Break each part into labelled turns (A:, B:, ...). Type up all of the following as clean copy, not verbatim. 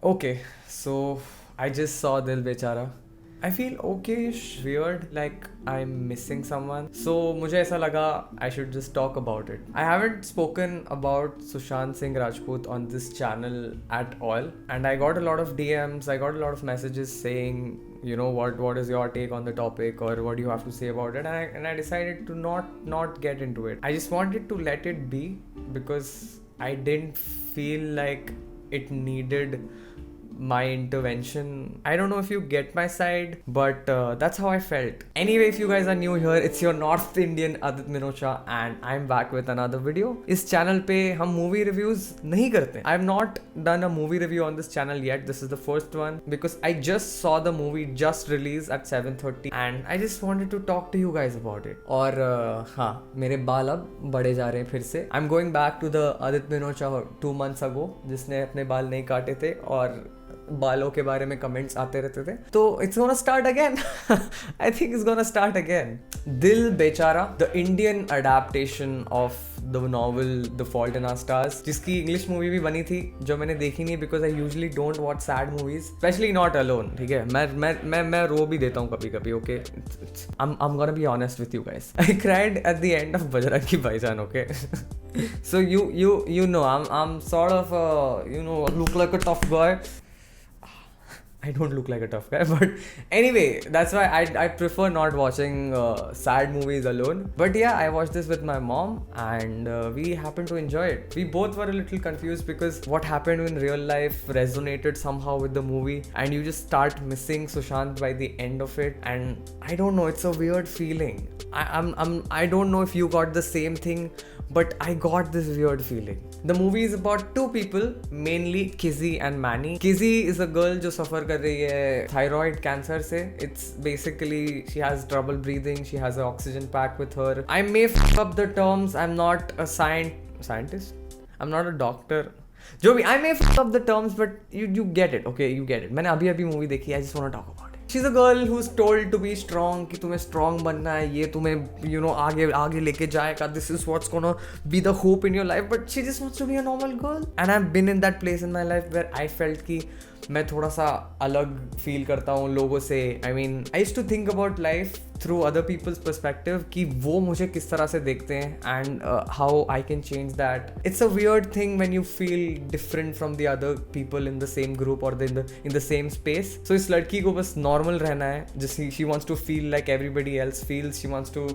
A: Okay, so I just saw Dil Bechara. I feel okay-ish, weird, like I'm missing someone. So मुझे ऐसा लगा I should just talk about it. I haven't spoken about Sushant Singh Rajput on this channel at all, and I got a lot of DMs, I got a lot of messages saying, you know, what is your take on the topic or what do you have to say about it, and I decided to not get into it. I just wanted to let it be because I didn't feel like it needed my intervention. I don't know if you get my side, but that's how I felt. Anyway, if you guys are new here, it's your North Indian Adit Minocha and I'm back with another video. इस channel पे हम movie reviews नहीं करते. I have not done a movie review on this channel yet. This is the first one because I just saw the movie just released at 7:30 and I just wanted to talk to you guys about it. और हाँ, मेरे बाल अब बड़े जा रहे हैं फिर से. I'm going back to the Adit Minocha 2 months ago जिसने अपने बाल नहीं काटे थे और बालों के बारे में कमेंट्स आते रहते थे. तो it's gonna start again. I think it's gonna start again. Dil Bechara, the Indian adaptation of the novel the fault in our stars, जिसकी इंग्लिश मूवी भी बनी थी जो मैंने देखी नहीं because I usually don't watch sad movies, specially not alone. ठीक है, मैं रो भी देता हूँ कभी कभी. Okay, I am gonna be honest with you guys. I cried at the end of Bajrangi भाईजान. Okay. So you know I'm sort of look like a tough guy. I don't look like a tough guy, but anyway, that's why I prefer not watching sad movies alone. But yeah, I watched this with my mom and we happened to enjoy it. We both were a little confused because what happened in real life resonated somehow with the movie and you just start missing Sushant by the end of it, and I don't know, it's a weird feeling. I don't know if you got the same thing, but I got this weird feeling. The movie is about two people, mainly Kizzy and Manny. Kizzy is a girl जो suffer कर रही है thyroid cancer से. It's basically she has trouble breathing. She has an oxygen pack with her. I may f up the terms. I'm not a scientist. I'm not a doctor. जो भी, I may f up the terms, but you get it. Okay, you get it. मैंने अभी movie देखी. I just want to talk about it. She's a girl who's told to be strong, कि तुम्हें strong बनना है, ये तुम्हें आगे लेके जाएगा, this is what's gonna be the hope in your life, but she just wants to be a normal girl. And I've been in that place in my life where I felt कि मैं थोड़ा सा अलग feel करता हूँ लोगों से. I mean, I used to think about life through other people's perspective कि वो मुझे किस तरह से देखते हैं and how I can change that. It's a weird thing when you feel different from the other people in the same group or in the same space. So इस लड़की को बस normal रहना है. Just she wants to feel like everybody else feels. She wants to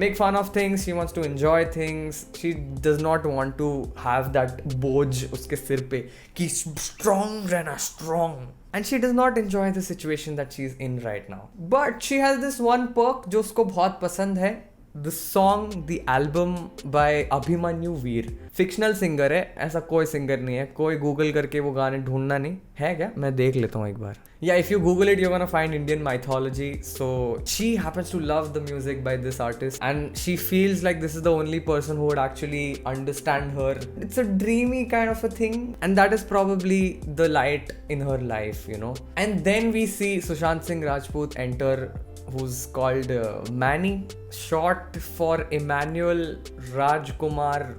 A: make fun of things. She wants to enjoy things. She does not want to have that बोझ उसके सिर पे कि strong रहना, strong. And she does not enjoy the situation that she's in right now. But she has this one perk जो उसको बहुत पसंद है. The song, the album by Abhimanyu Veer. Fictional singer है, ऐसा कोई singer नहीं है. कोई Google करके वो गाने ढूंढना नहीं है क्या? मैं देख लेता हूँ एक बार. Yeah, if you Google it, you're gonna find Indian mythology. So she happens to love the music by this artist, and she feels like this is the only person who would actually understand her. It's a dreamy kind of a thing, and that is probably the light in her life, you know. And then we see Sushant Singh Rajput enter, who's called Manny, short for Emmanuel Rajkumar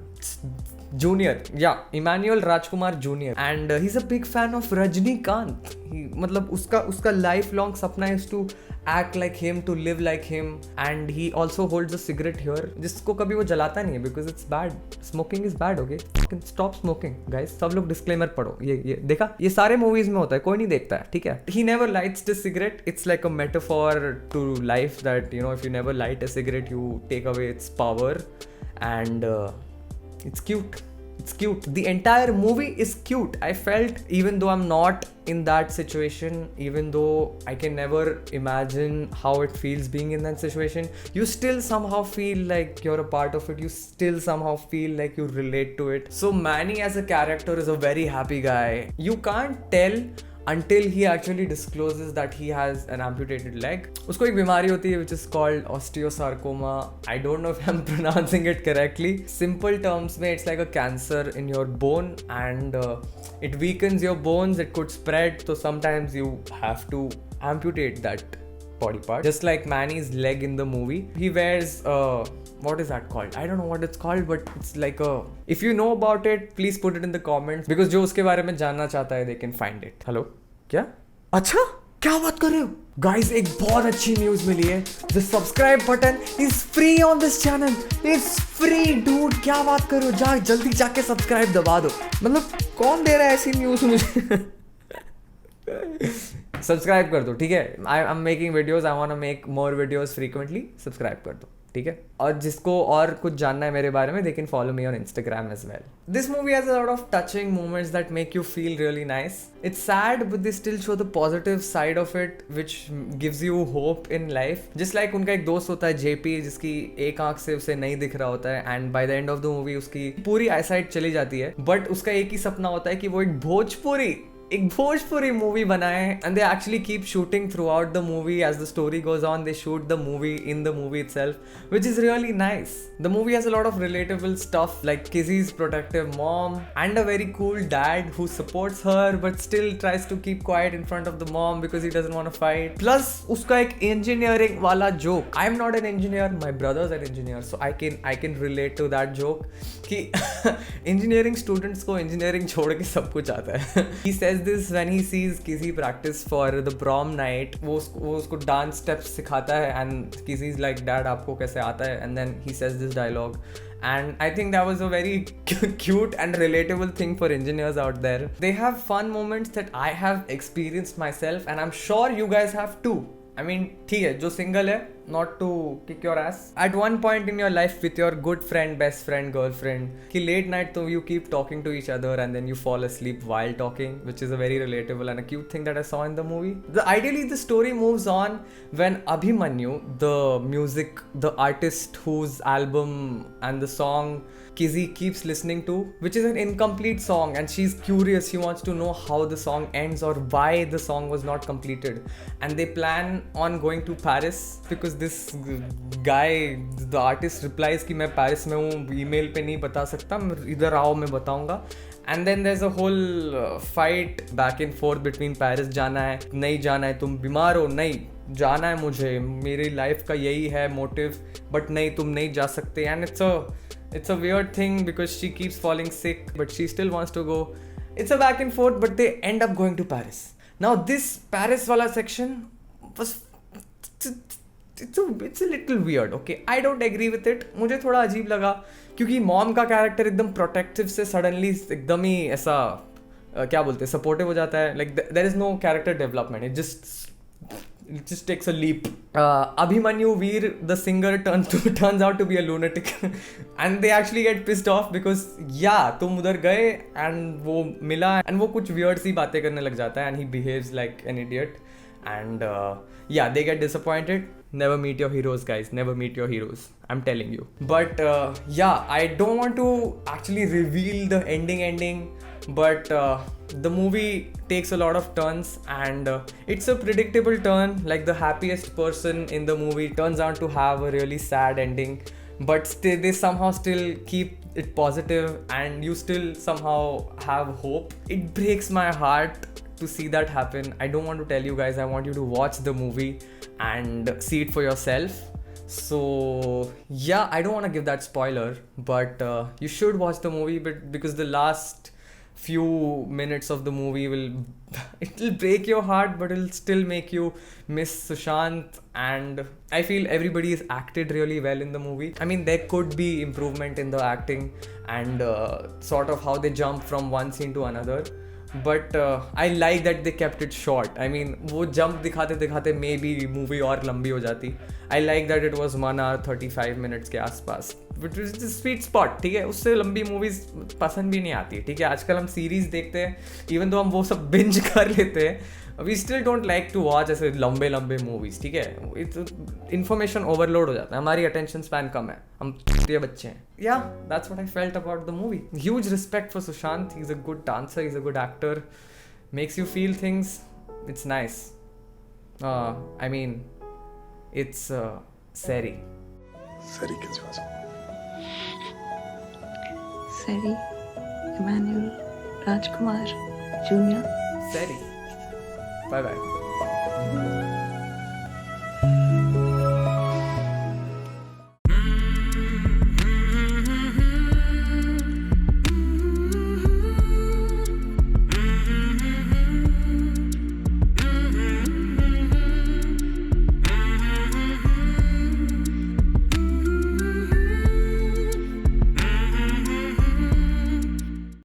A: Junior. Yeah, Emmanuel Rajkumar Junior. And he's a big fan of Rajnikant. मतलब उसका lifelong सपना is to act like him, to live like him, and he also holds a cigarette here जिसको कभी वो जलाता नहीं है because it's bad. Smoking is bad, okay? Stop smoking, guys. सब लोग disclaimer पढ़ो. ये देखा, ये सारे movies में होता है, कोई नहीं देखता है, ठीक है? He never lights the cigarette. It's like a metaphor to life that, you know, if you never light a cigarette, you take away its power, and it's cute. It's cute. The entire movie is cute. I felt, even though I'm not in that situation, even though I can never imagine how it feels being in that situation, you still somehow feel like you're a part of it. You still somehow feel like you relate to it. So Manny as a character is a very happy guy. You can't tell until he actually discloses that he has an amputated leg. उसको एक बीमारी होती है which is called osteosarcoma. I don't know if I'm pronouncing it correctly. Simple terms में it's like a cancer in your bone, and it weakens your bones. It could spread, so sometimes you have to amputate that body part. Just like Manny's leg in the movie, he wears what is that called? I don't know what it's called, but it's like a. If you know about it, please put it in the comments because जो उसके बारे में जानना चाहता है, they can find it. Hello? क्या? अच्छा? क्या बात कर रहे हो? Guys, एक बहुत अच्छी न्यूज मिली है. The subscribe button is free on this channel. It's free, dude. क्या बात कर रहे हो? जल्दी जाके सब्सक्राइब दबा दो. मतलब कौन दे रहा है ऐसी न्यूज मुझे? सब्सक्राइब कर दो, ठीक है. I am making videos, I want to make more videos frequently. Subscribe कर दो, ठीक है. और जिसको और कुछ जानना है मेरे बारे में, they can follow me on Instagram as well. This movie has a lot of touching moments that make you feel really nice. It's sad but they still show the positive side of it which gives you hope in life. Just like उनका एक दोस्त होता है JP, जिसकी एक आंख से उसे नहीं दिख रहा होता है and by the end of the movie उसकी पूरी आईसाइट चली जाती है. बट उसका एक ही सपना होता है कि वो एक भोजपुरी मूवी बनाए. And they actually keep shooting throughout the movie. As the story goes on, they shoot the movie in the movie itself, which is really nice. The movie has a lot of relatable stuff like Kizzy's protective mom and a very cool dad who supports her but still tries to keep quiet in front of the mom because he doesn't want to fight. Plus उसका एक engineering वाला joke. I am not an engineer, my brother's an engineer, so I can relate to that joke कि engineering students को engineering छोड़ के सब कुछ आता है. He says this when he sees Kizzy practice for the prom night. वो उसको dance steps सिखाता है and Kizzy's like, dad आपको कैसे आता है? And then he says this dialogue. And I think that was a very cute and relatable thing for engineers out there. They have fun moments that I have experienced myself and I'm sure you guys have too. I mean, ठीक है, जो single है, not to kick your ass. At one point in your life with your good friend, best friend, girlfriend, कि late night तो you keep talking to each other and then you fall asleep while talking, which is a very relatable and a cute thing that I saw in the movie. Ideally, the story moves on when Abhimanyu, the artist whose album and the song Kizzy keeps listening to, which is an incomplete song, and she's curious. She wants to know how the song ends or why the song was not completed. And they plan on going to Paris because this guy, the artist, replies कि मैं Paris में हूँ, email पे नहीं बता सकता, इधर आओ मैं बताऊँगा. And then there's a whole fight back and forth between Paris. जाना है, नहीं जाना है, तुम बीमार हो, नहीं जाना है मुझे, मेरी लाइफ का यही है मोटिव, बट नहीं तुम नहीं जा सकते. And it's a weird thing because she keeps falling sick but she still wants to go. It's a back and forth but they end up going to Paris. Now this Paris wala section was it's a little weird. Okay, I don't agree with it. मुझे थोड़ा अजीब लगा क्योंकि mom का character एकदम protective से suddenly एकदम ही ऐसा क्या बोलते हैं सपोर्टिव हो जाता है. Like there is no character development. It just takes a leap. Abhimanyu Veer, the singer, turns out to be a lunatic. And they actually get pissed off because तुम उधर गए and वो मिला and वो कुछ weird सी बातें करने लग जाता है and he behaves like an idiot. And they get disappointed. Never meet your heroes, guys. Never meet your heroes. I'm telling you. But I don't want to actually reveal the ending. But the movie takes a lot of turns and it's a predictable turn. Like the happiest person in the movie turns out to have a really sad ending, but they somehow still keep it positive and you still somehow have hope. It breaks my heart to see that happen. I don't want to tell you guys. I want you to watch the movie and see it for yourself. So I don't want to give that spoiler, but you should watch the movie because the last few minutes of the movie it'll break your heart, but it'll still make you miss Sushant. And I feel everybody is acted really well in the movie. I mean, there could be improvement in the acting and sort of how they jump from one scene to another. But I like that they kept it short. I mean, वो jump दिखाते maybe movie और लंबी हो जाती. I like that it was 1 hour 35 minutes के आसपास, which is the sweet spot. ठीक है, उससे लंबी मूवीज पसंद भी नहीं आती. ठीक है, आजकल हम सीरीज देखते हैं, इवन तो हम वो सब बिंज कर लेते हैं. We still don't like to watch ऐसे लंबे मूवीज. ठीक है, इन्फॉर्मेशन ओवरलोड हो जाता है, हमारी अटेंशन स्पैन कम है, हम ये बच्चे हैं. That's what I felt about the movie. Huge respect for Sushant. He's a good dancer, he's a good actor, makes you feel things. It's nice. I mean, it's Seri.
B: Seri किस बात?
C: Seri Emmanuel Rajkumar Jr.
A: Seri. Bye bye.